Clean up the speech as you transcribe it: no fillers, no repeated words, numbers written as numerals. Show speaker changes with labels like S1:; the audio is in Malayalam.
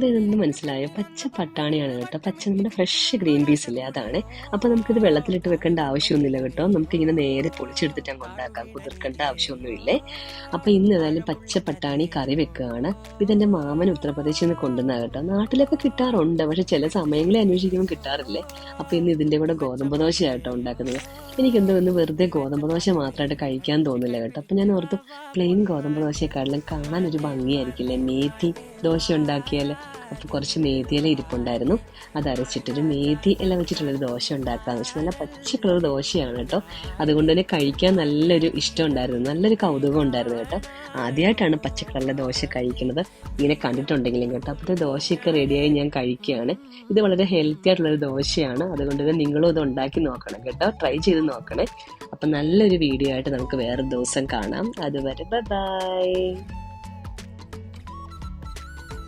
S1: ഇതൊന്ന് മനസ്സിലായോ? പച്ച പട്ടാണിയാണ് കേട്ടോ. പച്ച നമ്മുടെ ഫ്രഷ് ഗ്രീൻ പീസ് ഇല്ലേ, അതാണ്. അപ്പോൾ നമുക്കിത് വെള്ളത്തിലിട്ട് വെക്കേണ്ട ആവശ്യമൊന്നുമില്ല കേട്ടോ. നമുക്കിങ്ങനെ നേരെ പൊളിച്ചെടുത്തിട്ട് അങ്ങ് ഉണ്ടാക്കാം, കുതിർക്കേണ്ട ആവശ്യമൊന്നുമില്ലേ. അപ്പോൾ ഇന്ന് ഏതായാലും പച്ച പട്ടാണി കറി വെക്കുകയാണ്. ഇതെൻ്റെ മാമൻ ഉത്തർപ്രദേശിൽ നിന്ന് കൊണ്ടുവന്ന കേട്ടോ. നാട്ടിലൊക്കെ കിട്ടാറുണ്ട്, പക്ഷെ ചില സമയങ്ങളിൽ അന്വേഷിക്കുമ്പോൾ കിട്ടാറില്ലേ. അപ്പോൾ ഇന്ന് ഇതിൻ്റെ കൂടെ ഗോതമ്പ് ദോശയായിട്ടോ ഉണ്ടാക്കുന്നത്. എനിക്കെന്തോ ഇന്ന് വെറുതെ ഗോതമ്പ് ദോശ മാത്രമായിട്ട് കഴിക്കാൻ തോന്നില്ല കേട്ടോ. അപ്പോൾ ഞാൻ ഓർത്തു പ്ലെയിൻ ഗോതമ്പ് ദോശയെക്കാട്ടിലും കാണാനൊരു ഭംഗിയായിരിക്കില്ലേ മേത്തി ദോശ ഉണ്ടാക്കിയാൽ. അപ്പോൾ കുറച്ച് മേത്തി ഇല ഇരിപ്പുണ്ടായിരുന്നു, അത് അരച്ചിട്ടൊരു മേത്തി ഇല വെച്ചിട്ടുള്ളൊരു ദോശ ഉണ്ടാക്കാമെന്ന് വെച്ചാൽ നല്ല പച്ച കളർ ദോശയാണ് കേട്ടോ. അതുകൊണ്ട് തന്നെ കഴിക്കാൻ നല്ലൊരു ഇഷ്ടം ഉണ്ടായിരുന്നു, നല്ലൊരു കൗതുകം ഉണ്ടായിരുന്നു കേട്ടോ. ആദ്യമായിട്ടാണ് പച്ച കളറിലെ ദോശ കഴിക്കുന്നത്, ഇങ്ങനെ കണ്ടിട്ടുണ്ടെങ്കിലും കേട്ടോ. അപ്പോൾ ദോശയൊക്കെ റെഡിയായി ഞാൻ കഴിക്കുകയാണ്. ഇത് വളരെ ഹെൽത്തി ആയിട്ടുള്ളൊരു ദോശയാണ്, അതുകൊണ്ട് തന്നെ നിങ്ങളും ഇത് ഉണ്ടാക്കി നോക്കണം കേട്ടോ, ട്രൈ ചെയ്ത് നോക്കണേ. അപ്പം നല്ലൊരു വീഡിയോ ആയിട്ട് നമുക്ക് വേറെ ദിവസം കാണാം. അതുവരെ ബൈ.